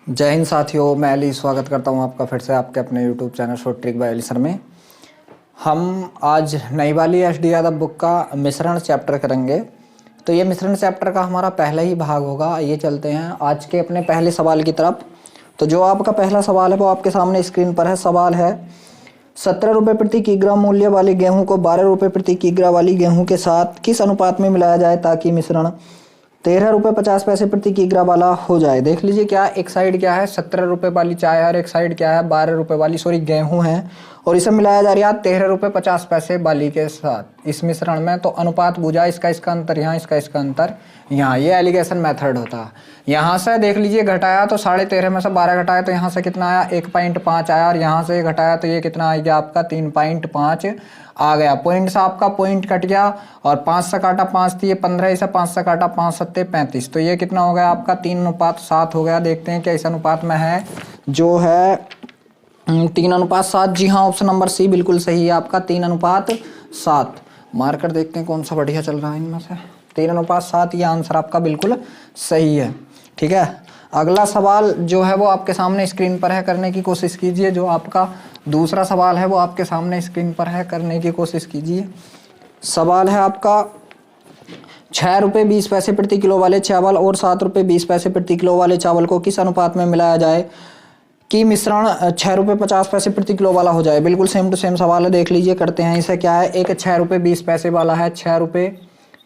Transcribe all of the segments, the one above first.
जय हिंद साथियों, मैं अली स्वागत करता हूं आपका फिर से आपके अपने YouTube channel short trick bye Ali sir में। हम आज नई वाली एच.डी. यादव बुक का मिश्रण चैप्टर करेंगे। तो ये मिश्रण चैप्टर का हमारा पहला ही भाग होगा। आइए चलते हैं आज के अपने पहले सवाल की तरफ। तो जो आपका पहला सवाल है वो आपके सामने स्क्रीन पर है। सवाल है 17 रुपये प्रति किग्रा मूल्य वाली गेहूँ को 12 रुपये प्रति किग्रा वाली गेहूँ के साथ किस अनुपात में मिलाया जाए ताकि मिश्रण 13 रुपये 50 पैसे प्रति किग्रा वाला हो जाए। देख लीजिए, क्या एक साइड क्या है 17 रुपये वाली चाय और एक साइड क्या है 12 रुपये वाली गेहूं है, और इसे मिलाया जा रहा है 13 रुपये 50 पैसे वाली के साथ इस मिश्रण में। तो अनुपात बुझा, इसका अंतर यहाँ, इसका अंतर यहाँ, ये एलिगेशन मेथड होता है। यहाँ से देख लीजिए घटाया तो 13.5 में से 12 घटाया तो यहाँ से कितना आया 1.5 आया, और यहाँ से घटाया तो ये कितना आ गया आपका 3.5 आ गया। पॉइंट से आपका पॉइंट कट गया और 5 से काटा 5 थी, ये 15, इसे 5 से काटा 5 सत्ते 35, तो ये कितना हो गया आपका 3:7 हो गया। देखते हैं क्या इस अनुपात में है, जो है 3:7। जी हाँ, ऑप्शन नंबर सी बिल्कुल सही है आपका 3:7। मार्कर देखते हैं कौन सा बढ़िया चल रहा है इनमें से। 3:7 ये आंसर आपका बिल्कुल सही है। ठीक है, अगला सवाल जो है वो आपके सामने स्क्रीन पर है, करने की कोशिश कीजिए। जो आपका दूसरा सवाल है वो आपके सामने स्क्रीन पर है, करने की कोशिश कीजिए। सवाल है आपका 6 रुपये 20 पैसे प्रति किलो वाले चावल और 7 रुपये 20 पैसे प्रति किलो वाले चावल को किस अनुपात में मिलाया जाए कि मिश्रण 6 रुपये 50 पैसे प्रति किलो वाला हो जाए। बिल्कुल सेम टू सेम सवाल है, देख लीजिए करते हैं। इसे क्या है, एक 6 रुपये 20 पैसे वाला है 6 रुपये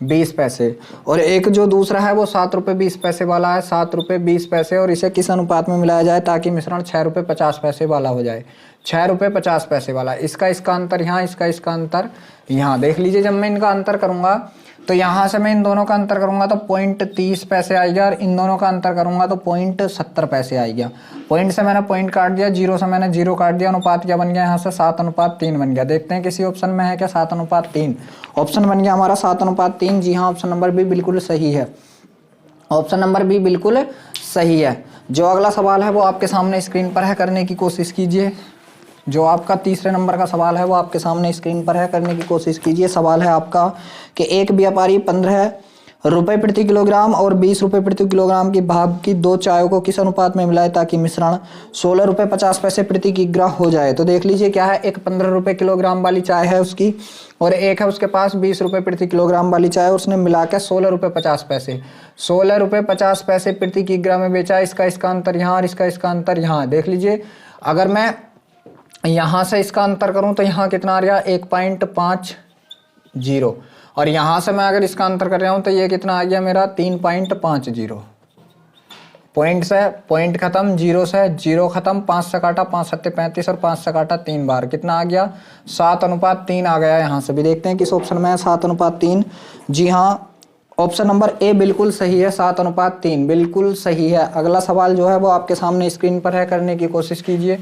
20 पैसे, और एक जो दूसरा है वो 7 रुपये 20 पैसे वाला है 7 रुपये 20 पैसे, और इसे किस अनुपात में मिलाया जाए ताकि मिश्रण 6 रुपये 50 पैसे वाला हो जाए। 6 रुपये 50 पैसे वाला, इसका अंतर यहाँ, इसका अंतर यहाँ। देख लीजिए, जब मैं इनका अंतर करूँगा तो यहाँ से मैं इन दोनों का अंतर करूँगा तो 0.30 पैसे आएगा, और इन दोनों का अंतर करूँगा तो 0.70 पैसे आएगा। पॉइंट से मैंने पॉइंट काट दिया, जीरो से मैंने जीरो काट दिया, अनुपात क्या बन गया यहाँ से 7:3 बन गया। देखते हैं किसी ऑप्शन में है क्या 7:3। ऑप्शन बन गया हमारा 7:3। जी हाँ, ऑप्शन नंबर बी बिल्कुल सही है। ऑप्शन नंबर बी बिल्कुल सही है। जो अगला सवाल है वो आपके सामने स्क्रीन पर है, करने की कोशिश कीजिए। जो आपका तीसरे नंबर का सवाल है वो आपके सामने स्क्रीन पर है, करने की कोशिश कीजिए। सवाल है आपका कि एक व्यापारी 15 रुपये प्रति किलोग्राम और 20 रुपये प्रति किलोग्राम की भाग की 2 चायों को किस अनुपात में मिलाए ताकि मिश्रण 16 रुपये 50 पैसे प्रति किग्रा हो जाए। तो देख लीजिए, क्या है, एक 15 रुपये किलोग्राम वाली चाय है उसकी, और एक है उसके पास 20 रुपये प्रति किलोग्राम वाली चाय, उसने मिला के 16 रुपये 50 पैसे 16 रुपये 50 पैसे प्रति किग्रा में बेचा। इसका अंतर यहाँ और इसका अंतर यहाँ। देख लीजिए, अगर मैं यहाँ से इसका अंतर करूँ तो यहाँ कितना आ रहा 1.50, और यहाँ से मैं अगर इसका अंतर कर रहा हूँ तो ये कितना आ गया मेरा 3.50। पॉइंट से पॉइंट खत्म, जीरो से जीरो खत्म, 5 से काटा 5 सत्ते 35, और 5 से काटा 3 बार, कितना आ गया 7:3 आ गया। यहाँ से भी देखते हैं किस ऑप्शन में है 7:3। जी हाँ, ऑप्शन नंबर ए बिल्कुल सही है, 7:3 बिल्कुल सही है। अगला सवाल जो है वो आपके सामने स्क्रीन पर है, करने की कोशिश कीजिए।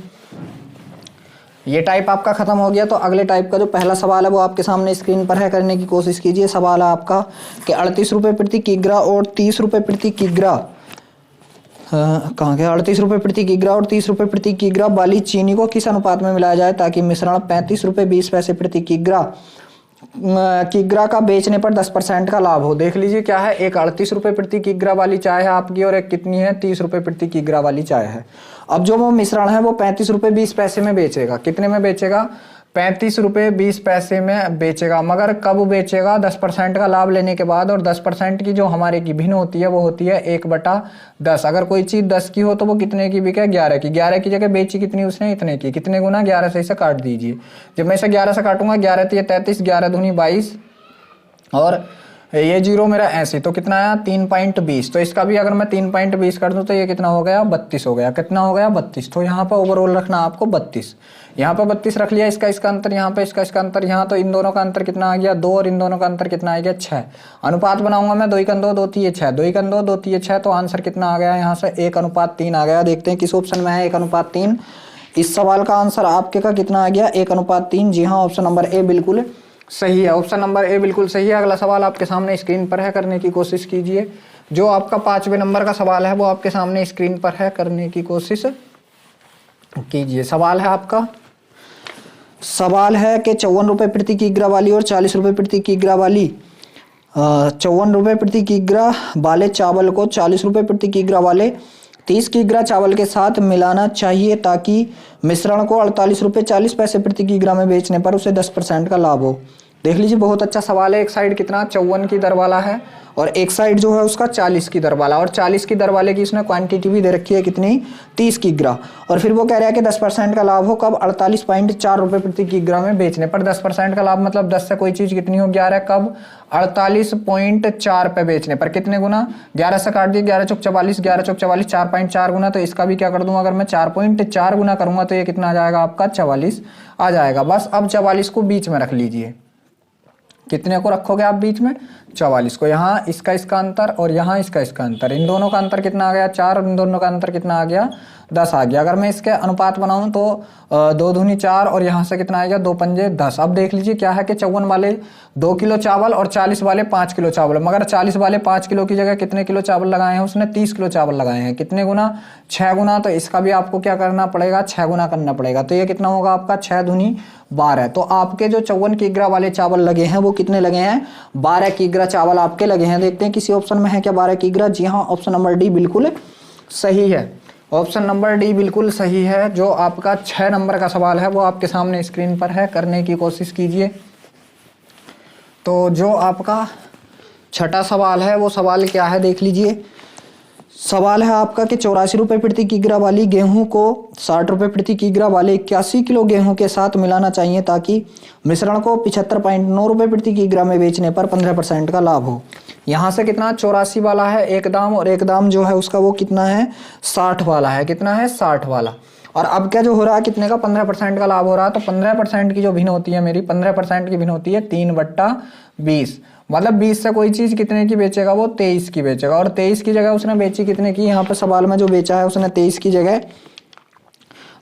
ये टाइप आपका खत्म हो गया, तो अगले टाइप का जो पहला सवाल है वो आपके सामने स्क्रीन पर है, करने की कोशिश कीजिए। सवाल है आपका कि 38 रुपये प्रति किग्रा और 30 रुपये प्रति किग्रा, कहाँ गया, 38 रुपये प्रति किग्रा और 30 रुपये प्रति किग्रा वाली चीनी को किस अनुपात में मिलाया जाए ताकि मिश्रण 35 रुपये 20 पैसे प्रति किग्रा का बेचने पर 10% का लाभ हो। देख लीजिए, क्या है, एक 38 रुपये प्रति किग्रा वाली चाय है आपकी, और एक कितनी है 30 रुपये प्रति किग्रा वाली चाय है। अब जो वो मिश्रण है वो 35 रुपये 20 पैसे में बेचेगा। कितने में बेचेगा, 35 रुपये 20 पैसे में बेचेगा, मगर कब बेचेगा 10% का लाभ लेने के बाद। और 10% की जो हमारे की भिन्न होती है वो होती है 1/10। अगर कोई चीज़ 10 की हो तो वो कितने की बिके 11 की। 11 की जगह बेची कितनी उसने, इतने की। कितने गुना, 11 से इसे काट दीजिए। जब मैं इसे 11 से काटूंगा, 11 3 33, 11 दूनी 22, और ये जीरो मेरा ऐसे, तो कितना आया 3.20। तो इसका भी अगर मैं 3.20 कर दूं तो ये कितना हो गया 32 हो गया। कितना हो गया 32। तो यहाँ पर ओवरऑल रखना आपको 32, यहाँ पर 32 रख लिया। इसका अंतर यहाँ पे, इसका अंतर यहाँ, तो इन दोनों का अंतर कितना आ गया 2, और इन दोनों का अंतर कितना आ गया 6। अनुपात बनाऊंगा मैं 2 × 2 2 3 6, 2 × 2 2 3 6, तो आंसर कितना आ गया यहाँ से 1:3 आ गया। देखते हैं किस ऑप्शन में है 1:3। इस सवाल का आंसर आपके का कितना आ गया 1:3। जी हाँ, ऑप्शन नंबर ए बिल्कुल सही है। ऑप्शन नंबर ए बिल्कुल सही है। अगला सवाल आपके सामने स्क्रीन पर है, करने की कोशिश कीजिए। जो आपका 5वें नंबर का सवाल है वो आपके सामने स्क्रीन पर है, करने की कोशिश कीजिए। सवाल है आपका, सवाल है कि 54 रुपये प्रति किग्रा वाली और 40 रुपये प्रति किग्रा वाली 54 रुपये प्रति किग्रा वाले चावल को 40 रुपये प्रति किग्रा वाले 30 किग्रा चावल के साथ मिलाना चाहिए ताकि मिश्रण को 48 रुपये 40 पैसे प्रति किग्रा में बेचने पर उसे 10% का लाभ हो। देख लीजिए, बहुत अच्छा सवाल है। एक साइड कितना 54 की दर वाला है और एक साइड जो है उसका 40 की दर वाला, और 40 की दर वाले की इसने क्वांटिटी भी दे रखी है कितनी, 30 किग्रा। और फिर वो कह रहा है कि 10% का लाभ हो कब, 48.4 रुपये प्रति किग्रा में बेचने पर। 10% का लाभ मतलब 10 से कोई चीज़ कितनी हो, 11 कब, 48.4 पे बेचने पर। कितने गुना, 11 से काट दिए, 11 चौक 44, 11 चौक 44, 4.4 गुना। तो इसका भी क्या कर दूंगा, अगर मैं 4.4 गुना करूंगा तो ये कितना आ जाएगा आपका, 44 आ जाएगा। बस अब 44 को बीच में रख लीजिए। कितने को रखोगे आप बीच में, 44 को। यहाँ इसका अंतर और यहाँ इसका अंतर, इन दोनों का अंतर कितना आ गया, 4, और इन दोनों का अंतर कितना आ गया, 10 आ गया। अगर मैं इसके अनुपात बनाऊं तो 2 दूनी 4 और यहाँ से कितना आएगा, 2 पंजे 10। अब देख लीजिए क्या है कि 54 वाले 2 किलो चावल और 40 वाले 5 किलो चावल, मगर 40 वाले 5 किलो की जगह कितने किलो चावल लगाए हैं उसने, 30 किलो चावल लगाए हैं। कितने गुना, 6 गुना। तो इसका भी आपको क्या करना पड़ेगा, 6 गुना करना पड़ेगा। तो ये कितना होगा आपका, 6 दूनी 12। तो आपके जो 54 किग्रा वाले चावल लगे हैं वो कितने लगे हैं, 12 किग्रा चावल आपके लगे हैं। देखते हैं किसी ऑप्शन में है क्या 12 किग्रा। जी हाँ, ऑप्शन नंबर डी बिल्कुल सही है। ऑप्शन नंबर डी बिल्कुल सही है। जो आपका 6 नंबर का सवाल है वो आपके सामने स्क्रीन पर है, करने की कोशिश कीजिए। तो जो आपका छठा सवाल है वो सवाल क्या है, देख लीजिए। सवाल है आपका कि 84 रुपये प्रति किग्रा वाली गेहूं को 60 रुपये प्रति किग्रा वाले 81 किलो गेहूं के साथ मिलाना चाहिए ताकि मिश्रण को 75.9 रुपये प्रति किग्रा में बेचने पर 15% का लाभ हो। यहाँ से कितना, 84 वाला है एक दाम, और एक दाम जो है उसका वो कितना है, 60 वाला है। कितना है, 60 वाला। और अब क्या जो हो रहा है, कितने का, 15% का लाभ हो रहा है। तो 15% की जो भिन्न होती है मेरी, 15% की भिन्न होती है 3/20। मतलब 20 से कोई चीज कितने की बेचेगा, वो 23 की बेचेगा। और 23 की जगह उसने बेची कितने की, यहाँ पे सवाल में जो बेचा है उसने 23 की जगह,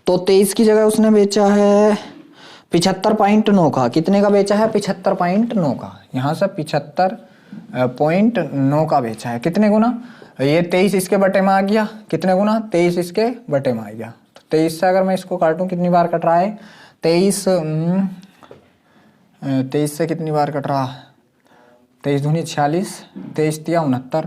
तो 23 की जगह उसने बेचा है 75.9 का। कितने का बेचा है, 75.9 का। यहाँ से 75.9 का बेचा है। कितने गुना, ये 23 इसके बटे में आ गया। कितने गुना, 23 इसके बटे में आ गया। तो 23 से अगर मैं इसको काटूं कितनी बार कट रहा है, 23 से कितनी बार कट रहा, 23 दूनी 46, 23 तिया 69।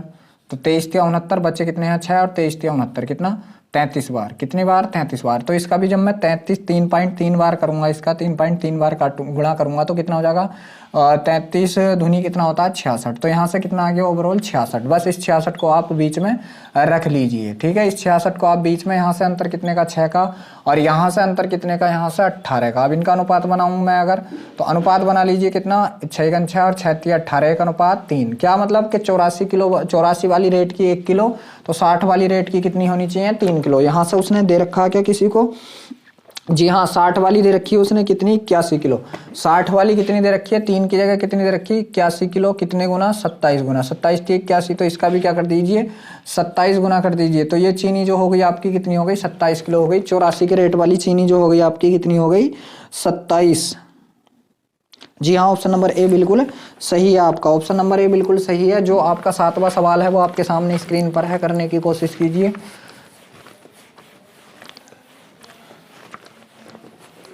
तो 23 तिया 69 बच्चे कितने हैं, 6, और 23 तिया 69 कितना, 33 बार। कितनी बार, 33 बार। तो इसका भी जब मैं 3.3 बार करूंगा, इसका 3.3 बार गुणा करूंगा तो कितना हो जाएगा, 33 धुनी कितना होता है, 66। तो यहाँ से कितना आ गया ओवरऑल, 66। बस इस 66 को आप बीच में रख लीजिए। ठीक है, इस 66 को आप बीच में, यहाँ से अंतर कितने का, 6 का, और यहाँ से अंतर कितने का, यहाँ से 18 का। अब इनका अनुपात बनाऊँ मैं अगर, तो अनुपात बना लीजिए कितना, 6 × 6 और 6 × 18, एक अनुपात 3। क्या मतलब कि 84 वाली रेट की 1 किलो, तो 60 वाली रेट की कितनी होनी चाहिए, 3 किलो। यहाँ से उसने दे रखा क्या किसी को, जी हाँ, 60 वाली दे रखी है उसने कितनी, 81 किलो। 60 वाली कितनी दे रखी है, 3 की जगह कितनी दे रखी है, 81 किलो। कितने गुना, 27 गुना। 27 × 81, तो इसका भी क्या कर दीजिए, 27 गुना कर दीजिए। तो ये चीनी जो हो गई आपकी कितनी हो गई, 27 किलो हो गई। 84 के रेट वाली चीनी जो हो गई आपकी कितनी हो गई, 27। जी हाँ, ऑप्शन नंबर ए बिल्कुल सही है आपका। ऑप्शन नंबर ए बिल्कुल सही है। जो आपका 7वां सवाल है वो आपके सामने स्क्रीन पर है, करने की कोशिश कीजिए।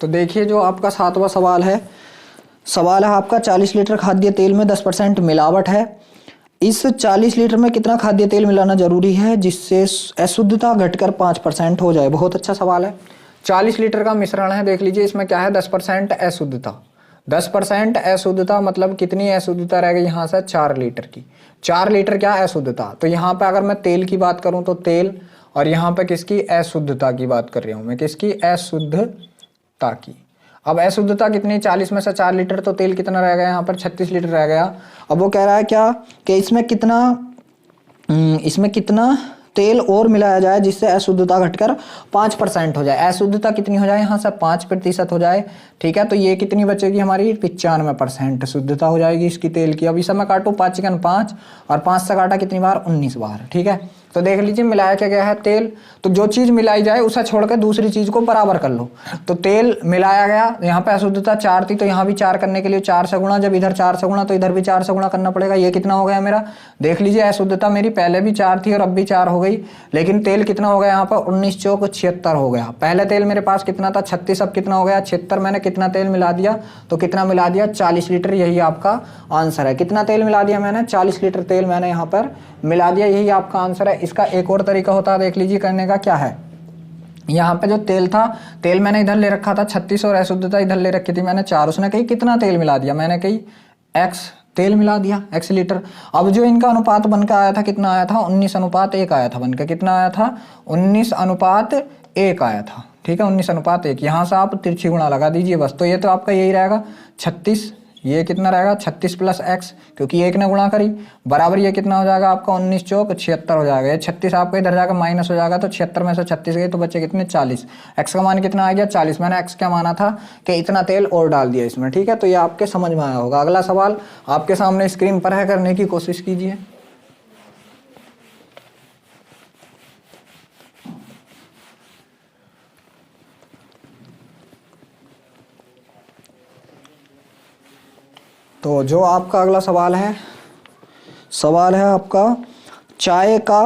तो देखिए, जो आपका 7वां सवाल है आपका 40 लीटर खाद्य तेल में 10% मिलावट है। इस 40 लीटर में कितना खाद्य तेल मिलाना जरूरी है जिससे अशुद्धता घटकर 5% हो जाए। बहुत अच्छा सवाल है। 40 लीटर का मिश्रण है, देख लीजिए इसमें क्या है, 10% अशुद्धता। 10% अशुद्धता मतलब कितनी अशुद्धता रह गई, यहाँ से 4 लीटर की। 4 लीटर क्या अशुद्धता। तो यहाँ पे अगर मैं तेल की बात करूँ तो तेल, और यहाँ पे किसकी, अशुद्धता की बात कर रहा हूँ मैं, किसकी, अशुद्धता की। अब अशुद्धता कितनी, 40 में से 4 लीटर, तो तेल कितना रह गया यहाँ पर, 36 लीटर रह गया। अब वो कह रहा है क्या कि इसमें कितना तेल और मिलाया जाए जिससे अशुद्धता घटकर 5% हो जाए। अशुद्धता कितनी हो जाए, यहाँ से 5% हो जाए। ठीक है, तो ये कितनी बचेगी हमारी, 95% शुद्धता हो जाएगी इसकी तेल की। अब इसे मैं काटूँ 5 × 5, और 5 से काटा कितनी बार, 19 बार। ठीक है, तो देख लीजिए मिलाया क्या गया है, तेल। तो जो चीज मिलाई जाए उसे छोड़कर दूसरी चीज को बराबर कर लो। तो तेल मिलाया गया, यहाँ पे अशुद्धता 4 थी, तो यहाँ भी 4 करने के लिए 4 से गुणा, जब इधर 4 से गुणा तो इधर भी 4 से गुणा करना पड़ेगा। ये कितना हो गया मेरा, देख लीजिए, अशुद्धता मेरी पहले भी 4 थी और अब भी 4 हो गई, लेकिन तेल कितना हो गया यहाँ पर, 19 चौक 76 हो गया। पहले तेल मेरे पास कितना था, 36, अब कितना हो गया, 76। मैंने कितना तेल मिला दिया, तो कितना मिला दिया, 40 लीटर। यही आपका आंसर है। कितना तेल मिला दिया मैंने, 40 लीटर तेल मैंने यहाँ पर मिला दिया। यही आपका आंसर है। इसका एक और तरीका होता है, देख लीजिए करने का। क्या है, यहाँ पे जो तेल था, तेल मैंने इधर ले रखा था 36 और अशुद्धता इधर ले रखी थी मैंने 4। उसने कही कितना तेल मिला दिया, मैंने कही x तेल मिला दिया, x लीटर। अब जो इनका अनुपात बनकर आया था, कितना आया था, 19:1 आया था बनकर। कितना आया था, 19:1 आया था। ठीक है, 19:1। यहाँ से आप तिरछी गुणा लगा दीजिए बस। तो ये तो आपका यही रहेगा 36, ये कितना रहेगा 36 + x, क्योंकि 1 ने गुणा करी, बराबर ये कितना हो जाएगा आपका 19 चौक 76 हो जाएगा। ये 36 आपका इधर जाकर माइनस हो जाएगा, तो 76 में से 36 गए तो बचे कितने 40। x का मान कितना आ गया 40। मैंने x क्या माना था कि इतना तेल और डाल दिया इसमें। ठीक है, तो ये आपके समझ में आया होगा। अगला सवाल आपके सामने स्क्रीन पर है, करने की कोशिश कीजिए। तो जो आपका अगला सवाल है आपका, चाय का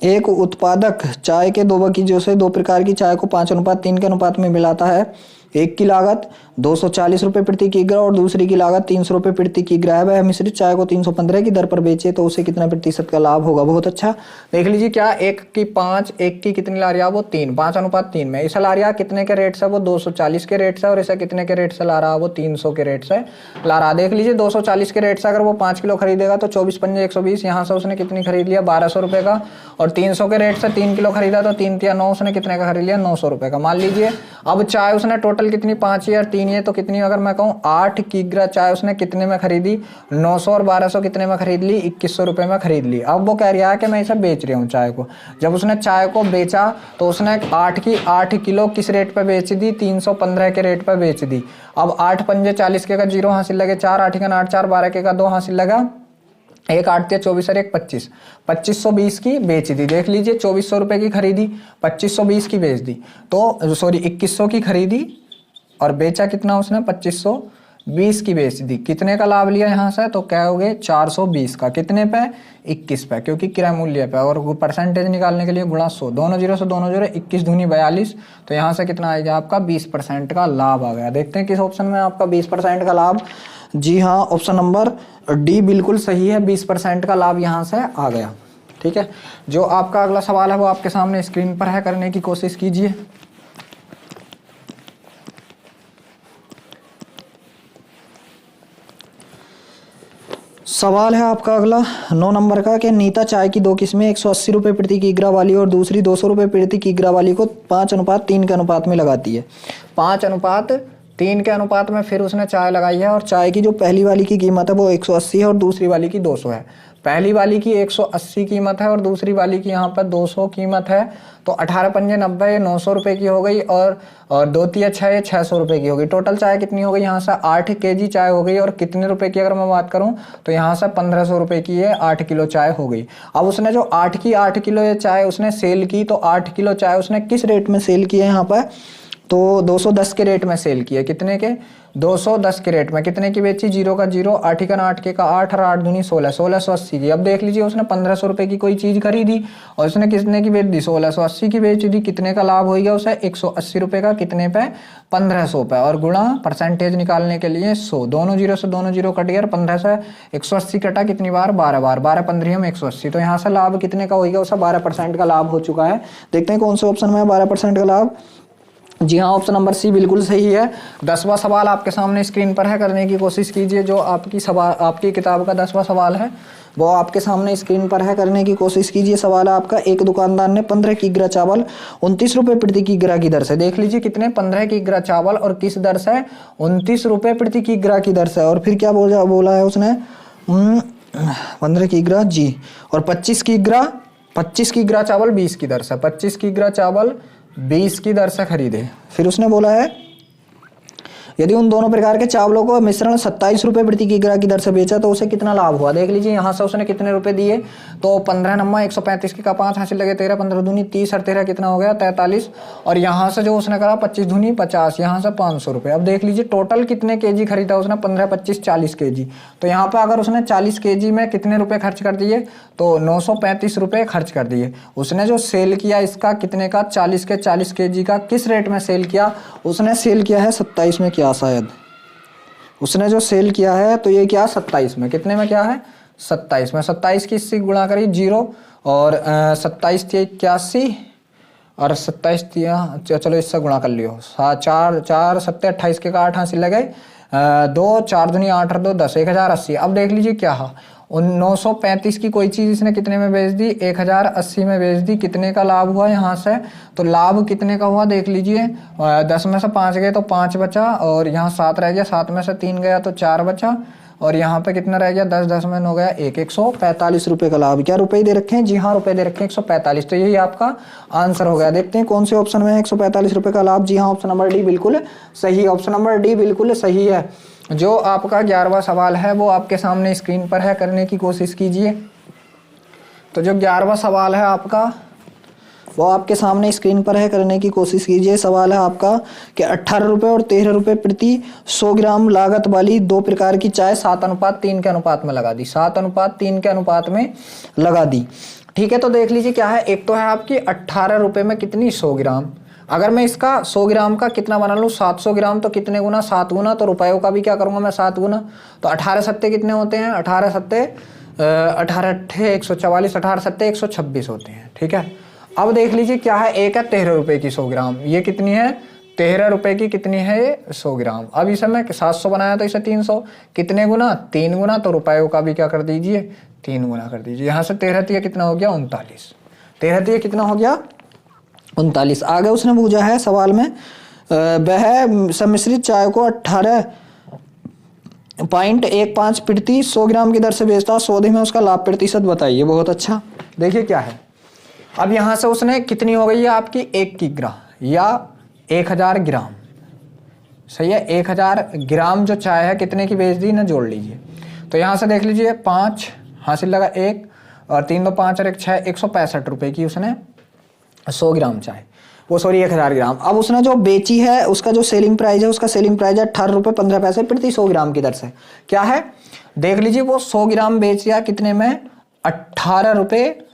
एक उत्पादक चाय के 2 बगीचों से 2 प्रकार की चाय को 5:3 के अनुपात में मिलाता है। एक की लागत 240 रुपये प्रति किग्रा और दूसरी की लागत 300 रुपये प्रति किग्रा है। वह मिश्रित चाय को 315 की दर पर बेचे तो उसे कितना प्रतिशत का लाभ होगा। बहुत अच्छा, देख लीजिए क्या, 1 की 5, 1 की कितनी ला रहा है वो 3, 5:3 में। इसे ला रहा है कितने के रेट से, वो 240 के रेट से, और इसे कितने के रेट से ला रहा है, वो 300 के रेट से ला रहा है। देख लीजिए 240 के रेट से अगर वो 5 किलो खरीदेगा तो 24 पंजे 120, यहाँ से उसने कितनी खरीद लिया 1200 रुपये का। और 300 के रेट से 3 किलो खरीदा तो 3 × 9 उसने कितने का खरीद लिया 900 रुपये का। मान लीजिए अब चाय उसने टोटल कितनी 5 या 3 है, तो कितनी, अगर मैं कहूँ 8 किग्रा चाय उसने कितने में खरीदी, 900 और 1200 कितने में खरीद ली, 2100 रुपये में खरीद ली। अब वो कह रहा है कि मैं इसे बेच रही हूँ चाय को। जब उसने चाय को बेचा तो उसने 8 किलो किस रेट पर बेच दी, 315 के रेट पर बेच दी। अब 8 पंजे 40 के का 0 हासिल लगे, 4 8 का 8 4 12 के का 2 हासिल लगा, 1 8 24 और 1 25, 2520 की बेच दी। देख लीजिए 2400 रुपये की खरीदी, 2520 की बेच दी, तो सॉरी 2100 की खरीदी और बेचा कितना उसने 2520 की बेच दी। कितने का लाभ लिया यहाँ से, तो क्या हो गए 420 का। कितने पे, 21 पे, क्योंकि क्रय मूल्य पे। और परसेंटेज निकालने के लिए गुणा 100, दोनों जीरो से दोनों जीरो, 21 दूनी 42, तो यहाँ से कितना आएगा आपका 20% का लाभ आ गया। देखते हैं किस ऑप्शन में आपका 20% का लाभ। जी हाँ, ऑप्शन नंबर डी बिल्कुल सही है, 20% का लाभ यहाँ से आ गया। ठीक है, जो आपका अगला सवाल है वो आपके सामने स्क्रीन पर है, करने की कोशिश कीजिए। सवाल है आपका अगला 9 नंबर का कि नीता चाय की 2 किस्में 180 रुपये प्रति किग्रा वाली और दूसरी 200 रुपये प्रति किग्रा वाली को 5:3 के अनुपात में लगाती है। 5:3 के अनुपात में फिर उसने चाय लगाई है, और चाय की जो पहली वाली की कीमत है वो 180 है और दूसरी वाली की 200 है। पहली वाली की 180 कीमत है और दूसरी वाली की यहाँ पर 200 कीमत है, तो 18 पंजे 90, 900 रुपये की हो गई, और 2 तिया 6, 600 रुपये की हो गई। टोटल चाय कितनी हो गई, यहाँ से 8 kg चाय हो गई। और कितने रुपए की अगर मैं बात करूँ तो यहाँ से 1500 रुपये की है, 8 किलो चाय हो गई। अब उसने जो 8 किलो ये चाय उसने सेल की, तो 8 किलो चाय उसने किस रेट में सेल की है यहाँ पर, तो 210 के रेट में सेल किया। कितने के, 210 के रेट में। कितने की बेची, 0 का 0, 8 का 8 के का 8 और 8 दूनी 16, 1680 की। अब देख लीजिए उसने 1500 रुपये की कोई चीज़ खरीदी और उसने कितने की बेच दी, 1680 की बेच दी। कितने का लाभ हो गया उसे, 180 रुपये का। कितने पे, 1500 पे, और गुणा परसेंटेज निकालने के लिए 100, दोनों जीरो से दोनों जीरो कट गया, 15 से 180 कटा कितनी बार, 12 बार, 12 15 में 180, तो यहाँ से लाभ कितने का हो गया उसे, 12% का लाभ हो चुका है। देखते हैं कौन से ऑप्शन में है 12% का लाभ। जी हाँ, ऑप्शन नंबर सी बिल्कुल सही है। 10वां सवाल आपके सामने स्क्रीन पर है, करने की कोशिश कीजिए। जो आपकी किताब का 10वां सवाल है वो आपके सामने स्क्रीन पर है, करने की कोशिश कीजिए। सवाल है आपका, एक दुकानदार ने 15 किग्रा चावल 29 रुपये प्रति किग्रा की दर से, देख लीजिए कितने, 15 किग्रा चावल और किस दर से, 29 रुपये प्रति किग्रा की दर से। और फिर क्या बोला है उसने, 15 किग्रा जी, और 25 किग्रा चावल 20 की दर से, 25 किग्रा चावल 20 की दर से खरीदे। फिर उसने बोला है यदि उन दोनों प्रकार के चावलों को मिश्रण 27 रुपये प्रति किग्रा की दर से बेचा तो उसे कितना लाभ हुआ। देख लीजिए यहाँ से उसने कितने रुपए दिए, तो 15 नंबर 135 की का 5 हासिल लगे, 13 15 दूनी 30 और 13 कितना हो गया 43, और यहाँ से जो उसने करा 25 दूनी 50, यहाँ से 500 रुपये। अब देख लीजिए टोटल कितने केजी खरीदा उसने, 15 25 40 केजी। तो यहाँ पर अगर उसने 40 केजी में कितने रुपये खर्च कर दिए, तो 935 रुपये खर्च कर दिए। उसने जो सेल किया इसका कितने का, 40 केजी का, किस रेट में सेल किया, उसने सेल किया है 27 में, क्या शायद उसने जो सेल किया है तो ये क्या 27 में, कितने में क्या है 27 में 27 की इससे गुणा करी 0 और 27 थी 81 और 27 थी, चलो इससे गुणा कर लियो। 4 4 7 28 के 8 हासिल लगे 2 4 दूनी 8 और 2 10 1080। अब देख लीजिए क्या है 935 की कोई चीज़ इसने कितने में बेच दी 1080 में बेच दी। कितने का लाभ हुआ यहाँ से, तो लाभ कितने का हुआ देख लीजिए 10 में से 5 गए तो 5 बचा और यहाँ 7 रह गया, 7 में से 3 गया तो 4 बचा और यहाँ पे कितना रह गया 10 10 में 9 गया 145 रुपए का लाभ। क्या रुपए दे रखे हैं, जी हाँ रुपए दे रखे हैं 145। तो यही आपका आंसर हो गया। देखते हैं कौन से ऑप्शन में है 145 रुपए का लाभ। जी हाँ ऑप्शन नंबर डी बिल्कुल सही, ऑप्शन नंबर डी बिल्कुल सही है। जो आपका 11वां सवाल है वो आपके सामने स्क्रीन पर है, करने की कोशिश कीजिए। तो जो 11वां सवाल है आपका वो आपके सामने स्क्रीन पर है, करने की कोशिश कीजिए। सवाल है आपका कि 18 रुपये और 13 रुपये प्रति 100 ग्राम लागत वाली 2 प्रकार की चाय 7:3 के अनुपात में लगा दी, 7:3 के अनुपात में लगा दी। ठीक है, तो देख लीजिए क्या है, एक तो है आपकी 18 रुपये में कितनी 100 ग्राम। अगर मैं इसका 100 ग्राम का कितना बना लूँ 700 ग्राम, तो कितने गुना 7 गुना, तो रुपयों का भी क्या करूँगा मैं 7 गुना। तो 18 सत्ते कितने होते हैं, 18 सत्ते 18 अट्ठे 144, 18 सत्ते 126 होते हैं। ठीक है, अब देख लीजिए क्या है, एक है 13 रुपये की 100 ग्राम, ये कितनी है 13 रुपये की कितनी है ये 100 ग्राम। अब इसे मैं 700 बनाया तो इसे 300, कितने गुना 3 गुना, तो रुपयों का भी क्या कर दीजिए 3 गुना कर दीजिए। यहाँ से 13 तिया कितना हो गया 39, 13 तिया कितना हो गया 39। आगे उसने पूछा है सवाल में वह सम्मिश्रित चाय को 18.15 प्रति 100 ग्राम की दर से बेचता, सौदे में उसका लाभ प्रतिशत बताइए। बहुत अच्छा, देखिए क्या है, अब यहां से उसने कितनी हो गई है आपकी 1 किग्रा या 1000 ग्राम, सही है, 1000 ग्राम जो चाय है कितने की बेच दी ना, जोड़ लीजिए। तो यहां से देख लीजिए 5 हासिल लगा 1 और 3 2 5 और 1 6, 165 रुपए की उसने 100 ग्राम चाय, वो सॉरी 1000 ग्राम। अब उसने जो बेची है उसका जो सेलिंग प्राइस है, उसका सेलिंग प्राइस है 18 रुपये 15 पैसे प्रति 100 ग्राम की दर से। क्या है देख लीजिए, वो 100 ग्राम बेच दिया कितने में 18 रुपये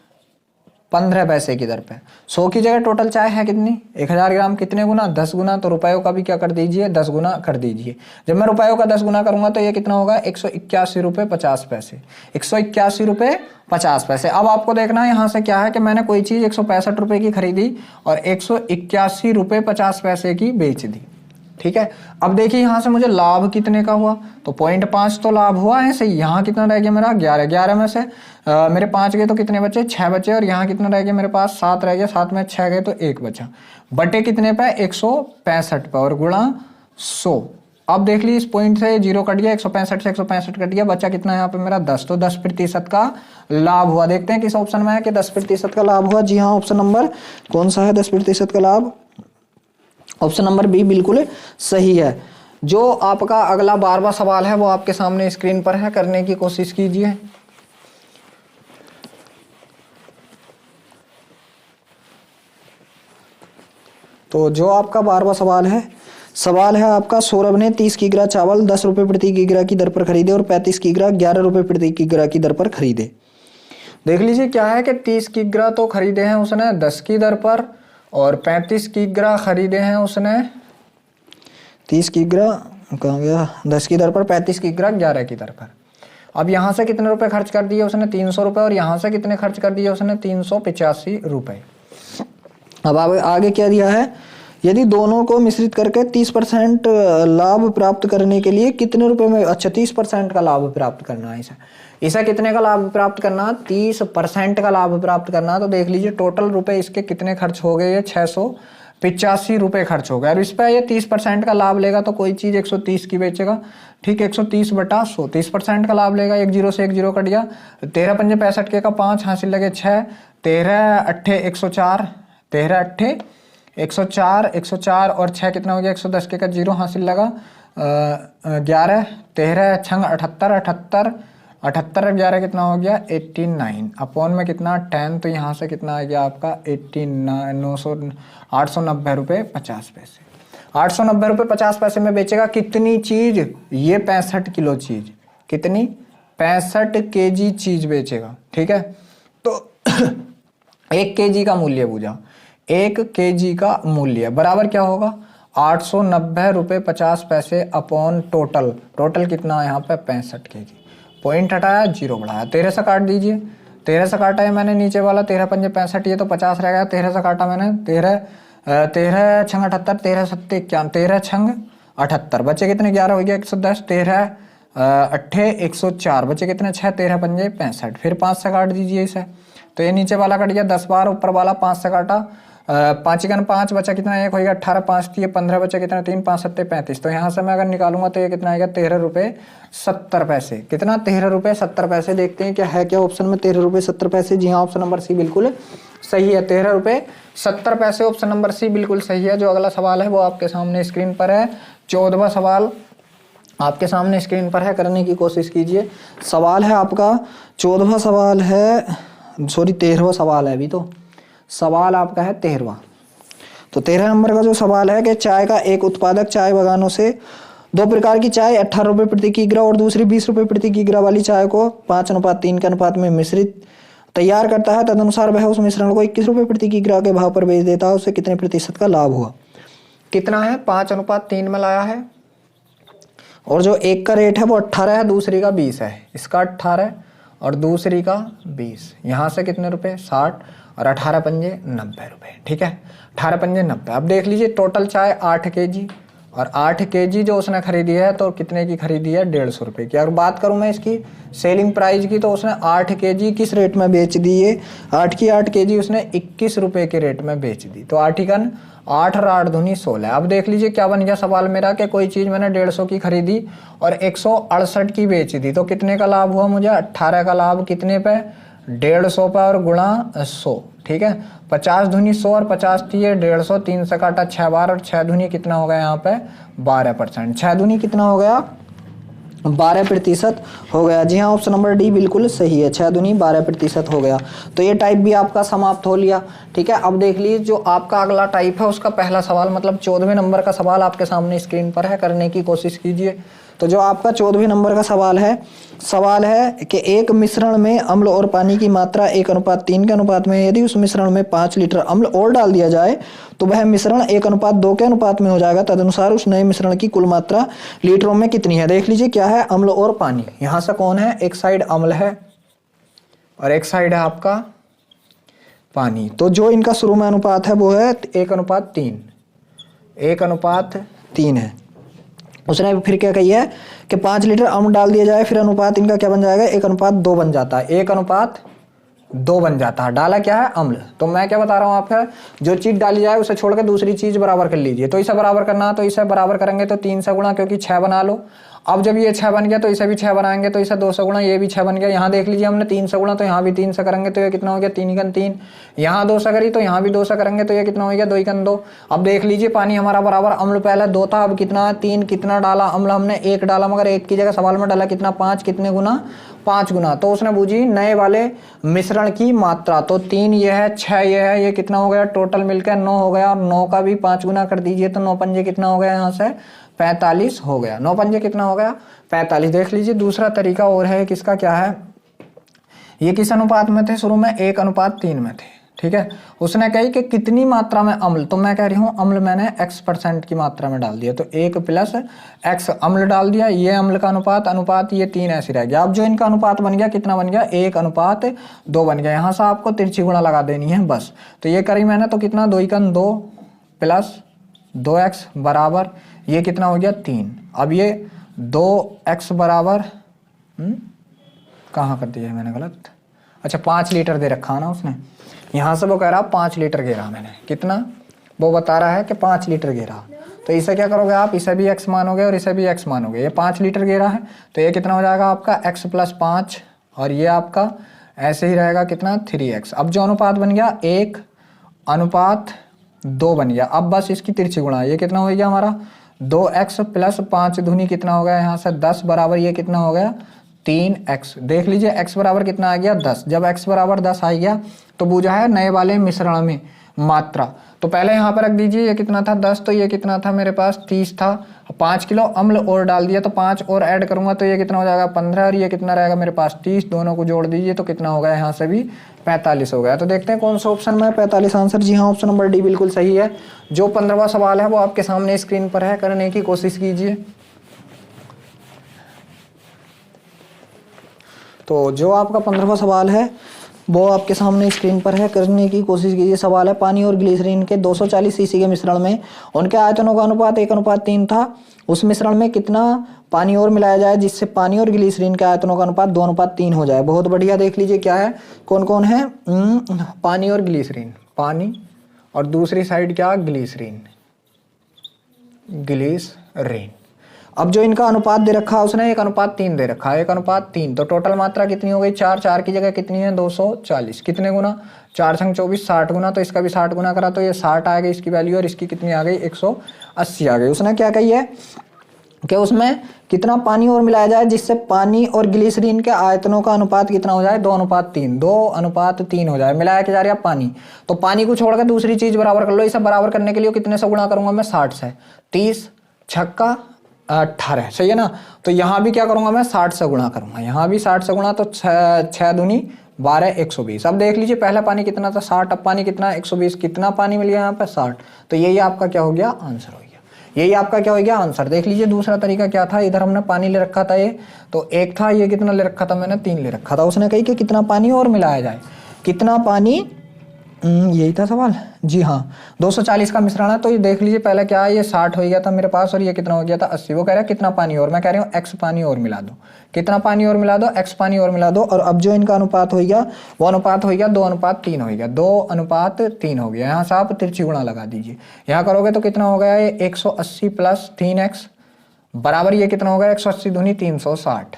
15 पैसे की दर पे। 100 की जगह टोटल चाय है कितनी 1000 ग्राम, कितने गुना 10 गुना, तो रुपयों का भी क्या कर दीजिए 10 गुना कर दीजिए। जब मैं रुपयों का 10 गुना करूंगा तो ये कितना होगा 181 रुपये 50 पैसे, 181 रुपये 50 पैसे। अब आपको देखना है यहाँ से क्या है कि मैंने कोई चीज़ 165 रुपये की खरीदी और 181 रुपये 50 पैसे की बेच दी। ठीक है, अब देखिए यहाँ से मुझे लाभ कितने का हुआ, तो 0.5 तो लाभ हुआ है सही। यहाँ कितना रह गया मेरा 11, 11 में से मेरे 5 गए तो कितने बचे 6 बचे, और यहाँ कितना रह गया मेरे पास 7 रह गया, 7 में 6 गए तो 1 बचा, बटे कितने पे 165 पे और गुणा 100। अब देख लीजिए इस पॉइंट से 0 कट गया, 165 से 165 कट गया, बचा कितना यहाँ पे मेरा 10, तो 10% का लाभ हुआ। देखते हैं किस ऑप्शन में है कि 10% का लाभ हुआ। जी हाँ ऑप्शन नंबर कौन सा है 10% का लाभ, ऑप्शन नंबर बी बिल्कुल सही है। जो आपका अगला 12वां सवाल है वो आपके सामने स्क्रीन पर है, करने की कोशिश कीजिए। तो जो आपका 12वां सवाल है आपका, सौरभ ने 30 किग्रा चावल 10 रुपये प्रति किग्रा की दर पर खरीदे और 35 किग्रा 11 रुपये प्रति किग्रा की दर पर खरीदे। देख लीजिए क्या है कि 30 किग्रा तो खरीदे हैं उसने 10 की दर पर और 35 किग्रा खरीदे हैं उसने 30 किग्रा कहाँ गया 10 की दर पर, 35 किग्रा 11 की दर पर। अब यहाँ से कितने रुपए खर्च कर दिए उसने 300 रुपये, और यहाँ से कितने खर्च कर दिए उसने 385 रुपये। अब आगे क्या दिया है, यदि दोनों को मिश्रित करके 30% लाभ प्राप्त करने के लिए कितने रुपए में, अच्छा 30% का लाभ प्राप्त करना है इसे कितने का लाभ प्राप्त करना 30% का लाभ प्राप्त करना। तो देख लीजिए टोटल रुपए इसके कितने खर्च हो गए, 685 रुपए खर्च हो गए। और इस पर ये 30% का लाभ लेगा तो कोई चीज 130 की बेचेगा, ठीक है 130 बटा 100, 30% का लाभ लेगा, 1 0 से 1 0 कट गया, 13 पंजे 65 के का 5 हासिल लगे 6, 13 अट्ठे 104, 13 अट्ठे 104, 104 और 6 कितना हो गया 110 के का 0 हासिल लगा 11, 13 छंग 78, 78 78 11 कितना हो गया 89 अपॉन में कितना 10, तो यहाँ से कितना आ गया आपका 890 रुपये 50 पैसे। 890 रुपये 50 पैसे में बेचेगा कितनी चीज, ये 65 किलो चीज, कितनी 65 केजी चीज बेचेगा। ठीक है, तो 1 केजी का मूल्य पूछा, 1 केजी का मूल्य बराबर क्या होगा 890 रुपये 50 पैसे अपॉन टोटल कितना है यहाँ पे 65 केजी। पॉइंट हटाया, 0 बढ़ाया, 13 से काट दीजिए। 13 से काटा है मैंने नीचे वाला, 13 पंजे 65, ये तो 50 रह गया। 13 से काटा मैंने, 13 छंग 78, 13 सत्ते 91, 13 छंग 78, बचे कितने 11 हो गया 110, 13 अट्ठे 104, बचे कितने 6, 13 पंजे 65, फिर 5 से काट दीजिए इसे, तो ये नीचे वाला कट गया 10 बार, ऊपर वाला 5 से काटा, 5 गन 5, बचा कितना 1 हो गया 18, 5 थी 15, बचा कितना 3, 5 सत्ते 35, तो यहाँ से मैं अगर निकालूंगा तो ये कितना आएगा 13 रुपये 70 पैसे। कितना 13 रुपये 70 पैसे। देखते हैं क्या है क्या ऑप्शन में 13 रुपये 70 पैसे। जी हाँ, ऑप्शन नंबर सी बिल्कुल सही है, 13 रुपये 70 पैसे, ऑप्शन नंबर सी बिल्कुल सही है। जो अगला सवाल है वो आपके सामने स्क्रीन पर है, 14वां सवाल आपके सामने स्क्रीन पर है, करने की कोशिश कीजिए। सवाल है आपका 14वां सवाल है, सॉरी 13वां सवाल है, अभी तो सवाल आपका है 13वां। तो 13 नंबर का जो सवाल है कि चाय का एक उत्पादक चाय बागानों से 2 प्रकार की चाय 18 रुपये प्रति किग्रा और दूसरी 20 रुपये प्रति किग्रा वाली चाय को 5:3 के अनुपात में मिश्रित तैयार करता है। तदनुसार वह उस मिश्रण को 21 रुपये प्रति किग्रा के भाव पर बेच देता है, उसे कितने प्रतिशत का लाभ हुआ। कितना है, 5:3 में लाया है, और जो एक का रेट है वो 18 है, दूसरी का 20 है। इसका 18 और दूसरी का 20, यहाँ से कितने रुपए 60 और 18 पंजे 90 रुपये। ठीक है, 18 पंजे 90। अब देख लीजिए टोटल चाय 8 kg, और 8 kg जो उसने खरीदी है तो कितने की खरीदी है 150 रुपये की। अगर बात करूँ मैं इसकी सेलिंग प्राइस की तो उसने 8 kg किस रेट में बेच दी है, 8 kg उसने 21 रुपये के रेट में बेच दी। तो 8 × 8 और 8 दूनी 16। अब देख लीजिए क्या बन गया सवाल मेरा कि कोई चीज़ मैंने 150 की खरीदी और 168 की बेच दी, तो कितने का लाभ हुआ मुझे, 18 का लाभ कितने पे 150 पे और गुणा 100। ठीक है, 50 दूनी 100 और 50 थी ये 150, 3 से काटा 6 बार और 6 दूनी कितना हो गया यहाँ पे 12%। 6 दूनी कितना हो गया 12% हो गया। जी हाँ, ऑप्शन नंबर डी बिल्कुल सही है, 6 दूनी 12% हो गया। तो ये टाइप भी आपका समाप्त हो लिया। ठीक है, अब देख लीजिए जो आपका अगला टाइप है उसका पहला सवाल, मतलब 14वें नंबर का सवाल आपके सामने स्क्रीन पर है, करने की कोशिश कीजिए। तो जो आपका 14वें नंबर का सवाल है कि एक मिश्रण में अम्ल और पानी की मात्रा 1:3 के अनुपात में, यदि उस मिश्रण में 5 लीटर अम्ल और डाल दिया जाए तो वह मिश्रण 1:2 के अनुपात में हो जाएगा। तदनुसार उस नए मिश्रण की कुल मात्रा लीटरों में कितनी है। देख लीजिए क्या है, अम्ल और पानी। यहाँ से कौन है, एक साइड अम्ल है और एक साइड है आपका पानी। तो जो इनका शुरू में अनुपात है वो है 1:3, 1:3 है। उसने फिर क्या कही है कि 5 लीटर अम्ल डाल दिया जाए, फिर अनुपात इनका क्या बन जाएगा 1:2 बन जाता है, 1:2 बन जाता है। डाला क्या है अम्ल, तो मैं क्या बता रहा हूँ आपका, जो चीज डाली जाए उसे छोड़ के दूसरी चीज बराबर कर लीजिए। तो इसे बराबर करना है तो इसे बराबर करेंगे तो 3 से गुणा, क्योंकि 6 बना लो। अब जब ये 6 बन गया तो इसे भी 6 बनाएंगे तो इसे 2 से गुणा, ये भी 6 बन गया। यहाँ देख लीजिए हमने 3 से गुणा तो यहाँ भी 3 से करेंगे तो ये कितना हो गया 3 × 3। यहाँ 2 से करी तो यहाँ भी 2 से करेंगे तो ये कितना हो गया 2 × 2। अब देख लीजिए पानी हमारा बराबर अम्ल पहले 2 था, अब कितना है 3। कितना डाला अम्ल हमने 1 डाला, मगर 1 की जगह सवाल में डाला कितना 5, कितने गुना 5 गुना। तो उसने बूझी नए वाले मिश्रण की मात्रा, तो 3 ये है 6 ये है, ये कितना हो गया टोटल मिलकर 9 हो गया, और 9 का भी 5 गुना कर दीजिए तो 9 पंजे कितना हो गया यहाँ से 45 हो गया। 9 पंजे कितना हो गया 45। देख लीजिए दूसरा तरीका और है, किसका क्या है, ये किस अनुपात में थे, शुरू में 1:3 में थे। ठीक है, उसने कही कि कितनी मात्रा में अम्ल, तो मैं कह रही हूँ अम्ल मैंने x% की मात्रा में डाल दिया, तो 1 + x अम्ल डाल दिया। ये अम्ल का अनुपात ये 3 ऐसे रह गया। अब जो इनका अनुपात बन गया कितना बन गया 1:2 बन गया। यहाँ से आपको तिरछी गुणा लगा देनी है बस। तो ये करी मैंने तो कितना 2 × 2 + 2x बराबर ये कितना हो गया 3। अब ये 2x बराबर कहाँ कर दिया है मैंने गलत, अच्छा 5 लीटर दे रखा है ना उसने, यहाँ से वो कह रहा 5 लीटर घेरा मैंने, कितना वो बता रहा है कि 5 लीटर घेरा। तो इसे क्या करोगे आप, इसे भी x मानोगे और इसे भी x मानोगे। ये 5 लीटर घेरा है तो ये कितना हो जाएगा आपका x + 5, और ये आपका ऐसे ही रहेगा कितना 3x। अब जो अनुपात बन गया 1:2 बन गया। अब बस इसकी तिरछी गुणा, ये कितना हो गया हमारा 2x + 5 दूनी कितना हो गया यहाँ से 10 बराबर ये कितना हो गया 3x। देख लीजिए x बराबर कितना आ गया 10। जब x बराबर 10 आ गया तो बूझा है नए वाले मिश्रण में मात्रा। तो पहले यहाँ पर रख दीजिए, ये कितना था 10, तो ये कितना था मेरे पास 30 था। 5 किलो अम्ल और डाल दिया तो 5 और ऐड करूंगा तो ये कितना हो जाएगा 15, और ये कितना रहेगा मेरे पास 30। दोनों को जोड़ दीजिए तो कितना हो गया यहाँ से भी 45 हो गया। तो देखते हैं कौन सा ऑप्शन में 45 आंसर। जी हाँ, ऑप्शन नंबर डी बिल्कुल सही है। जो 15वां सवाल है वो आपके सामने स्क्रीन पर है, करने की कोशिश कीजिए। तो जो आपका 15वां सवाल है वो आपके सामने स्क्रीन पर है, करने की कोशिश कीजिए। सवाल है पानी और ग्लिसरीन के 240 सीसी के मिश्रण में उनके आयतनों का अनुपात 1:3 था। उस मिश्रण में कितना पानी और मिलाया जाए जिससे पानी और ग्लिसरीन के आयतनों का अनुपात 2:3 हो जाए। बहुत बढ़िया, देख लीजिए क्या है, कौन कौन है, पानी और ग्लिसरीन, पानी और दूसरी साइड क्या, ग्लिसरीन। अब जो इनका अनुपात दे रखा है उसने 1:3 दे रखा है, 1:3। तो टोटल मात्रा कितनी हो गई, 4, 4 की जगह कितनी है 240, कितने गुना, 4 × 24 60 गुना, तो इसका भी 60 गुना करा तो ये 60 आ गई इसकी वैल्यू, और इसकी कितनी आ गई 180 आ गई। उसने क्या कही है कि उसमें कितना पानी और मिलाया जाए जिससे पानी और ग्लिसरीन के आयतनों का अनुपात कितना हो जाए, 2:3, 2:3 हो जाए। मिलाया क्या जा रहा है, पानी। तो पानी को छोड़कर दूसरी चीज बराबर कर लो। इसे बराबर करने के लिए कितने से गुणा करूंगा मैं, 60 से, 30 छक्का 18, सही है ना। तो यहाँ भी क्या करूंगा मैं, 60 से गुणा करूंगा, यहाँ भी 60 से गुणा, तो 6 दूनी 12, 120। अब देख लीजिए पहला पानी कितना था 60, अब पानी कितना 120, कितना पानी मिल गया यहाँ पे 60। तो यही आपका क्या हो गया, आंसर हो गया। यही आपका क्या हो गया, आंसर। देख लीजिए दूसरा तरीका क्या था, इधर हमने पानी ले रखा था ये, तो 1 था, ये कितना ले रखा था मैंने, 3 ले रखा था। उसने कही कि कितना पानी और मिलाया जाए, कितना पानी, यही था सवाल, जी हाँ। 240 का मिश्रण है, तो ये देख लीजिए पहले क्या है, ये 60 हो गया था मेरे पास और ये कितना हो गया था 80। वो कह रहा है कितना पानी और, मैं कह रही हूँ x पानी और मिला दो, कितना पानी और मिला दो, x पानी और मिला दो। और अब जो इनका अनुपात हो गया वो अनुपात हो गया 2:3 हो गया, 2:3 हो गया। यहाँ से आप तिरछी गुणा लगा दीजिए, यहाँ करोगे तो कितना हो गया, ये 180 + 3x बराबर ये कितना हो गया, 180 दूनी 360।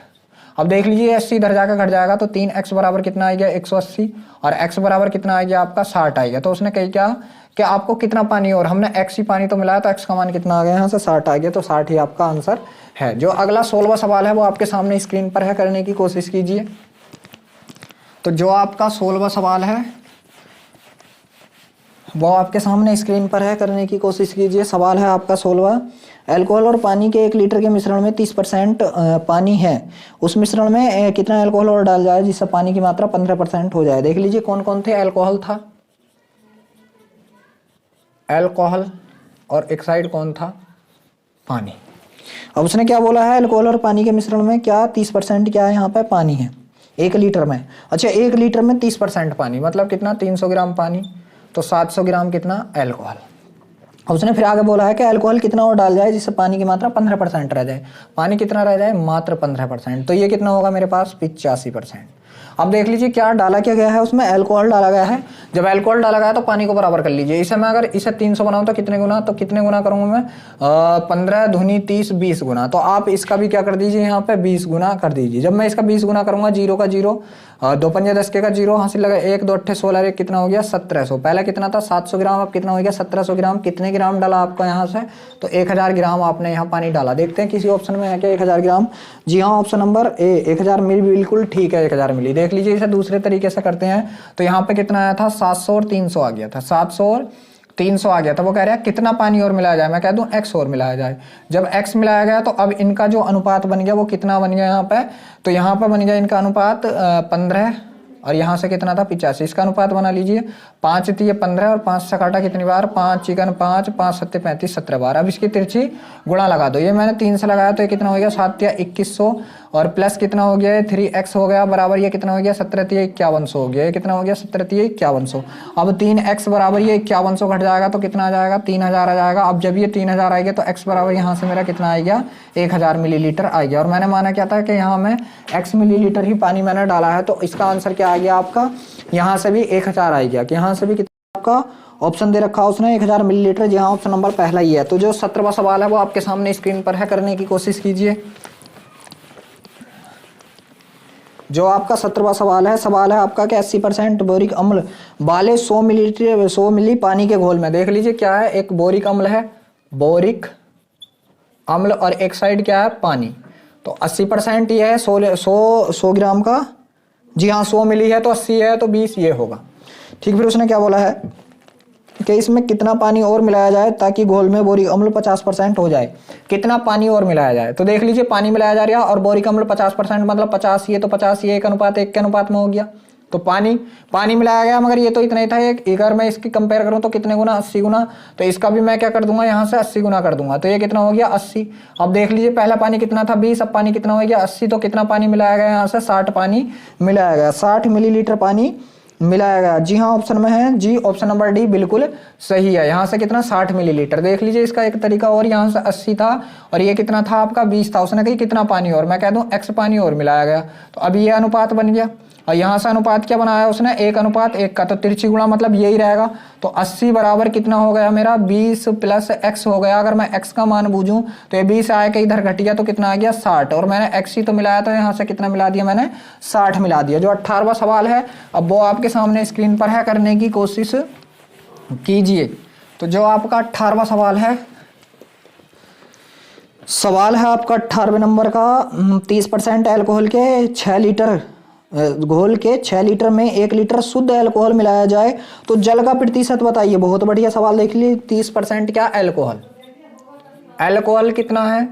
अब देख लीजिए 80 इधर जाकर घट जाएगा, तो 3x बराबर कितना आ गया 180, और x बराबर कितना आ गया आपका 60 आ गया। तो उसने कही क्या कि आपको कितना पानी, और हमने x ही पानी तो मिलाया, तो x का मान कितना आ गया, यहाँ से 60 आ गया, तो 60 ही आपका आंसर है। जो अगला 16वां सवाल है वो आपके सामने स्क्रीन पर है, करने की कोशिश कीजिए। तो जो आपका 16वां सवाल है वो आपके सामने स्क्रीन पर है, करने की कोशिश कीजिए। सवाल है आपका 16वां, अल्कोहल और पानी के 1 लीटर के मिश्रण में 30% पानी है, उस मिश्रण में कितना अल्कोहल और डाल जाए जिससे पानी की मात्रा 15% हो जाए। देख लीजिए कौन कौन थे, अल्कोहल था, अल्कोहल, और एक साइड कौन था, पानी। अब उसने क्या बोला है, अल्कोहल और पानी के मिश्रण में क्या 30% क्या है, यहाँ पे पानी है 1 लीटर में। अच्छा 1 लीटर में 30% पानी मतलब कितना, 300 ग्राम पानी, तो 700 ग्राम कितना अल्कोहल। उसने फिर आगे बोला है कि अल्कोहल कितना और डाल जाए जिससे पानी की मात्रा 15% रह जाए, पानी कितना रह जाए, मात्र 15%। तो ये कितना होगा मेरे पास 85%। अब देख लीजिए क्या डाला क्या गया है, उसमें अल्कोहल डाला गया है। जब अल्कोहल डाला गया तो पानी को बराबर कर लीजिए। इसे मैं अगर इसे 300 बनाऊं तो कितने गुना, तो कितने गुना करूंगा मैं, 15 दूनी 30, 20 गुना। तो आप इसका भी क्या कर दीजिए, यहाँ पे 20 गुना कर दीजिए। जब मैं इसका 20 गुना करूंगा, 0 का 0, 2 पंजे 10 के का 0 हासिल लगा, 1 2 8 16, एक कितना हो गया 1700। पहले कितना था 700 ग्राम, अब कितना हो गया 1700 ग्राम। कितने ग्राम डाला आपको यहाँ से, तो 1000 ग्राम आपने यहाँ पानी डाला। देखते हैं किसी ऑप्शन में है क्या 1000 ग्राम, जी हाँ ऑप्शन नंबर ए 1000 मिली, बिल्कुल ठीक है 1000 मिली। देख लीजिए इसे दूसरे तरीके से करते हैं, तो यहाँ पे कितना आया था 700 और 300 आ गया था, 700 और 300 आ गया था। वो कह रहा है कितना पानी और मिलाया जाए, मैं कह दूं x और मिलाया जाए। जब x मिलाया गया तो अब इनका जो अनुपात बन गया वो कितना बन गया यहाँ पे, तो यहाँ पे बन गया इनका अनुपात 15, और यहाँ से कितना था 85। इसका अनुपात बना लीजिए, 5 थी 15 और 5 से काटा कितनी बार, 5 चिकन 5, 5 7 35, 17 बार। अब इसकी तिरछी गुणा लगा दो, ये मैंने 3 से लगाया तो ये कितना हो गया 7 या 2100, और प्लस कितना हो गया 3x हो गया बराबर ये कितना हो गया 17 या 5100 हो गया। ये कितना हो गया 17 या 5100। अब 3x बराबर ये 5100 घट जाएगा तो कितना आ जाएगा 3000 आ जाएगा। अब जब ये 3000 आएगा तो x बराबर यहाँ से मेरा कितना आएगा 1000 मिलीलीटर आ गया। और मैंने माना क्या था कि यहाँ में x मिलीलीटर ही पानी मैंने डाला है, तो इसका आंसर क्या आ गया आपका, यहाँ से भी 1000 आ गया। कि यहाँ से भी कितना आपका ऑप्शन दे रखा उसने 1000 मिलीलीटर, जहाँ ऑप्शन नंबर पहला ही है। तो जो 17वां सवाल है वो आपके सामने स्क्रीन पर है, करने की कोशिश कीजिए। जो आपका 17वां सवाल है आपका कि 80% बोरिक अम्ल वाले 100 मिली पानी के घोल में, देख लीजिए क्या है, एक बोरिक अम्ल है, बोरिक अम्ल, और एक साइड क्या है पानी। तो 80% ये है 100 ग्राम का, जी हाँ 100 मिली है तो 80 है तो 20 ये होगा। ठीक, फिर उसने क्या बोला है कि इसमें कितना पानी और मिलाया जाए ताकि घोल में बोरिक अम्ल 50% हो जाए। कितना पानी और मिलाया जाए, तो देख लीजिए पानी मिलाया जा रहा है और बोरिक अम्ल 50% मतलब 50 ये तो 50 ये 1:1 के अनुपात में हो गया। तो पानी मिलाया गया, मगर ये तो इतना ही था। एक अगर मैं इसकी कंपेयर करूं तो कितने गुना, 80 गुना। तो इसका भी मैं क्या कर दूंगा, यहाँ से 80 गुना कर दूंगा। तो ये कितना हो गया, 80। अब देख लीजिए पहला पानी कितना था, 20, अब पानी कितना हो गया, 80। तो कितना पानी मिलाया गया, यहाँ से 60 पानी मिलाया गया, 60 मिलीलीटर पानी मिलाया गया। जी हाँ, ऑप्शन में है जी, ऑप्शन नंबर डी बिल्कुल सही है। यहाँ से कितना, 60 मिलीलीटर। देख लीजिए इसका एक तरीका और, यहाँ से 80 था और ये कितना था आपका, 20 था। उसने कही कितना पानी और, मैं कह दूं x पानी और मिलाया गया। तो अब ये अनुपात बन गया। और यहाँ से अनुपात क्या बनाया उसने, 1:1 का। तो तिरछी गुणा मतलब यही रहेगा। तो 80 बराबर कितना हो गया मेरा, 20 प्लस x हो गया। अगर मैं x का मान बूझूं तो ये 20 आया के इधर घट गया, तो कितना आ गया, 60। और मैंने x ही तो मिलाया, तो यहाँ से कितना मिला दिया मैंने, 60 मिला दिया। जो 18वां सवाल है अब वो आपके सामने स्क्रीन पर है, करने की कोशिश कीजिए। तो जो आपका 18वां सवाल है आपका 18वें नंबर का, 30% अल्कोहल के 6 लीटर घोल के 6 लीटर में 1 लीटर शुद्ध अल्कोहल मिलाया जाए तो जल का प्रतिशत बताइए। बहुत बढ़िया सवाल, देख लीजिए। 30% क्या, अल्कोहल कितना है,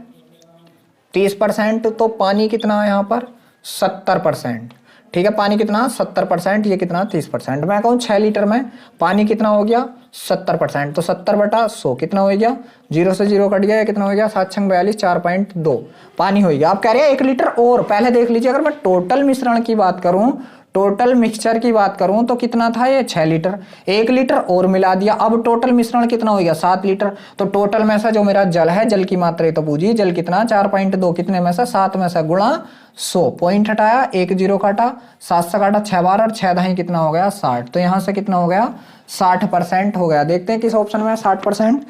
30%। तो पानी कितना है यहाँ पर, 70%। ठीक है, पानी कितना, 70%। ये कितना, 30%। मैं कहूँ 6 लीटर में पानी कितना हो गया, 70%। तो 70/100 कितना हो गया, 0 से 0 कट गया, कितना हो गया, 7×42 4.2 पानी हो गया। आप कह रहे हैं 1 लीटर और, पहले देख लीजिए अगर मैं टोटल मिश्रण की बात करूं, टोटल मिक्सचर की बात करूं तो कितना था ये, 6 लीटर। 1 लीटर और मिला दिया, अब टोटल मिश्रण कितना हो गया, 7 लीटर। तो टोटल में से जो मेरा जल है, जल की मात्रा तो पूछिए, जल कितना, 4.2, कितने में से, 7 में से, गुणा 100। पॉइंट हटाया, 1 0 काटा, 7 से काटा 6 बार और 6 दही कितना हो गया, 60। तो यहाँ से कितना हो गया, 60% हो गया। देखते हैं किस ऑप्शन में 60%।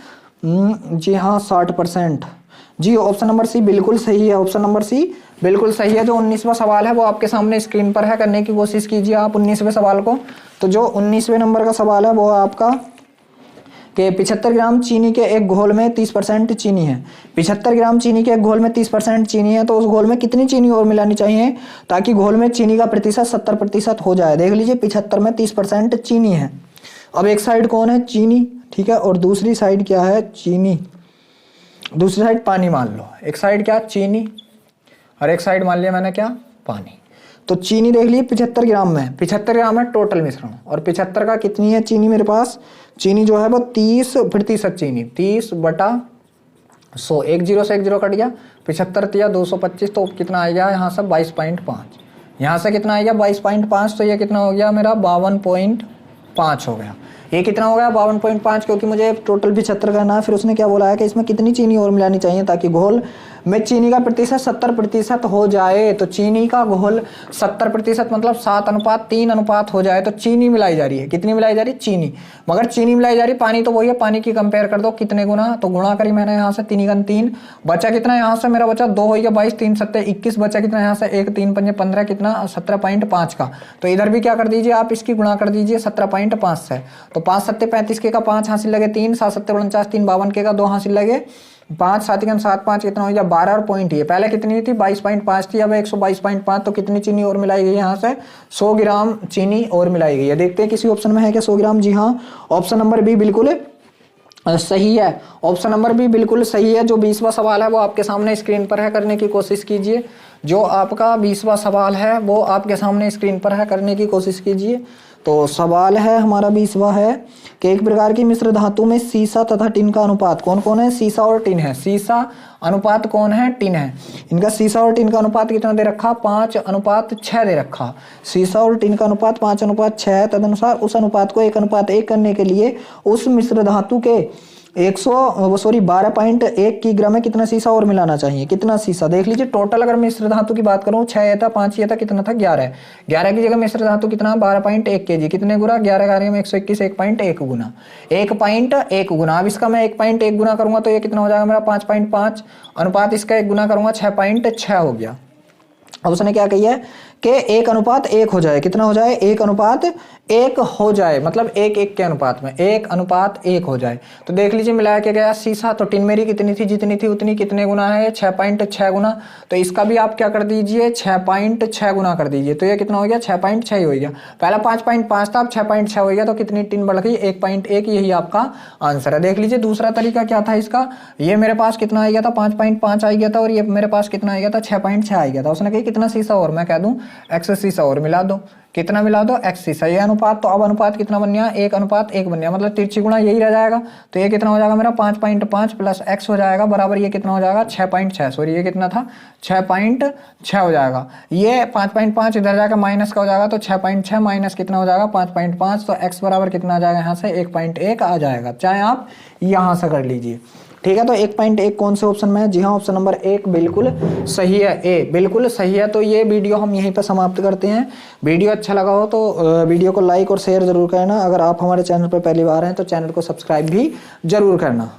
जी हाँ, 60%। जी ऑप्शन नंबर सी बिल्कुल सही है, ऑप्शन नंबर सी बिल्कुल सही है। जो 19वां सवाल है वो आपके सामने स्क्रीन पर है, करने की कोशिश कीजिए आप 19वें सवाल को। तो जो 19वें नंबर का सवाल है वो आपका कि 75 ग्राम चीनी के एक घोल में 30% चीनी है। 75 ग्राम चीनी के एक घोल में 30% चीनी है, तो उस घोल में कितनी चीनी और मिलानी चाहिए ताकि घोल में चीनी का प्रतिशत 70% हो जाए। देख लीजिए 75 में 30% चीनी है। अब एक साइड कौन है, चीनी, ठीक है, और दूसरी साइड क्या है, चीनी। दूसरी साइड पानी मान लो, एक साइड क्या, चीनी, और एक साइड मान लिया मैंने क्या, पानी। तो चीनी देख लीजिए 75 ग्राम में, 75 ग्राम है टोटल मिश्रण, और 75 का कितनी है चीनी मेरे पास, चीनी जो है वो 30% चीनी, 30/100। 1 0 से 1 0 कट गया, 75 दिया 225, तो कितना आएगा यहाँ से 22.5। यहाँ से कितना आएगा 22.5, तो ये कितना हो गया मेरा 52.5 हो गया। ये कितना हो गया 52.5, क्योंकि मुझे टोटल 75 करना है। फिर उसने क्या बोला है कि इसमें कितनी चीनी और मिलानी चाहिए ताकि घोल में चीनी का प्रतिशत 70% हो जाए। तो चीनी का घोल 70% मतलब 7:3 अनुपात हो जाए तो चीनी मिलाई जा रही है। कितनी मिलाई जा रही है, चीनी, मगर चीनी मिलाई जा रही, पानी तो वही है। पानी की कंपेयर कर दो, कितने गुना, तो गुणा करी मैंने यहाँ से 3 × 3 बचा कितना, यहाँ से मेरा बचा 2 हो गया 22, 3 7 21 बचा कितना, यहाँ से 1 3 5 15 कितना 17.5 का। तो इधर भी क्या कर दीजिए आप, इसकी गुणा कर दीजिए 17.5 से। तो 5 7 35 के का 5 हासिल लगे 3, 7 7 49, 3 52 के का 2 हासिल लगे 5, 7 7 5 कितना हो गया 12। और पॉइंट ये पहले कितनी थी 22.5 थी, अब 122.5। तो कितनी चीनी और मिलाई गई है, यहाँ से 100 ग्राम चीनी और मिलाई गई है। देखते हैं किसी ऑप्शन में है क्या 100 ग्राम। जी हाँ, ऑप्शन नंबर बी बिल्कुल सही है, ऑप्शन नंबर बी बिल्कुल सही है। जो 20वां सवाल है वो आपके सामने स्क्रीन पर है, करने की कोशिश कीजिए। जो आपका 20वां सवाल है वो आपके सामने स्क्रीन पर है, करने की कोशिश कीजिए। तो सवाल है हमारा 20वां है कि एक प्रकार की मिश्र धातु में सीसा तथा टिन का अनुपात कौन कौन है, सीसा और टिन है। सीसा अनुपात कौन है, टिन है। इनका सीसा और टिन का अनुपात कितना दे रखा, 5:6 दे रखा। सीसा और टिन का अनुपात 5:6 है। तदनुसार उस अनुपात को 1:1 करने के लिए उस मिश्र धातु के 12.1 की ग्राम में कितना सीसा और मिलाना चाहिए। कितना सीसा, देख लीजिए टोटल अगर मिश्र धातु की बात करूं 6 ये था, 5 ये था, कितना था 11। 11 की जगह मिश्र धातु कितना 12.1 kg, कितने गुना 11 11 में 121, 1.1 गुना, 1.1 गुना। अब इसका मैं 1.1 गुना करूंगा तो ये कितना हो जाएगा मेरा 5.5 अनुपात इसका 1 गुना करूंगा 6.6 हो गया। अब उसने क्या कही है कि 1:1 हो जाए, कितना हो जाए 1:1 हो जाए, मतलब 1:1 के अनुपात में 1:1 हो जाए। तो देख लीजिए मिला के गया सीसा, तो टिन मेरी कितनी थी, जितनी थी उतनी, कितने गुना है 6.6 गुना। तो इसका भी आप क्या कर दीजिए 6.6 गुना कर दीजिए, तो ये कितना हो गया 6.6 हो गया। पहला 5.5 था, अब 6.6 हो गया, तो कितनी टिन बढ़ गई 1.1, यही आपका आंसर है। देख लीजिए दूसरा तरीका क्या था इसका, ये मेरे पास कितना आ गया था 5.5 आ गया था, और ये मेरे पास कितना आ गया था 6.6 आ गया था। उसने कही कितना सीसा और, मैं कह दूं एक्स शीशा और मिला दो, कितना मिला दो, एक्स शीशा, ये अनुपात। तो अब अनुपात कितना बन गया, 1:1 बन गया, मतलब तिरछी गुणा यही रह जाएगा। तो ये कितना हो जाएगा मेरा 5.5 प्लस एक्स हो जाएगा बराबर ये कितना हो जाएगा 6.6, सॉरी ये कितना था 6.6 हो जाएगा। ये 5.5 इधर जाकर माइनस का हो जाएगा, तो 6.6 माइनस कितना हो जाएगा 5.5, तो एक्स बराबर कितना आ जाएगा यहाँ से 1.1 आ जाएगा, चाहे आप यहाँ से कर लीजिए। ठीक है, तो 1.1 कौन से ऑप्शन में है, जी हाँ ऑप्शन नंबर 1 बिल्कुल सही है, ए बिल्कुल सही है। तो ये वीडियो हम यहीं पर समाप्त करते हैं। वीडियो अच्छा लगा हो तो वीडियो को लाइक और शेयर जरूर करना। अगर आप हमारे चैनल पर पहली बार हैं तो चैनल को सब्सक्राइब भी जरूर करना।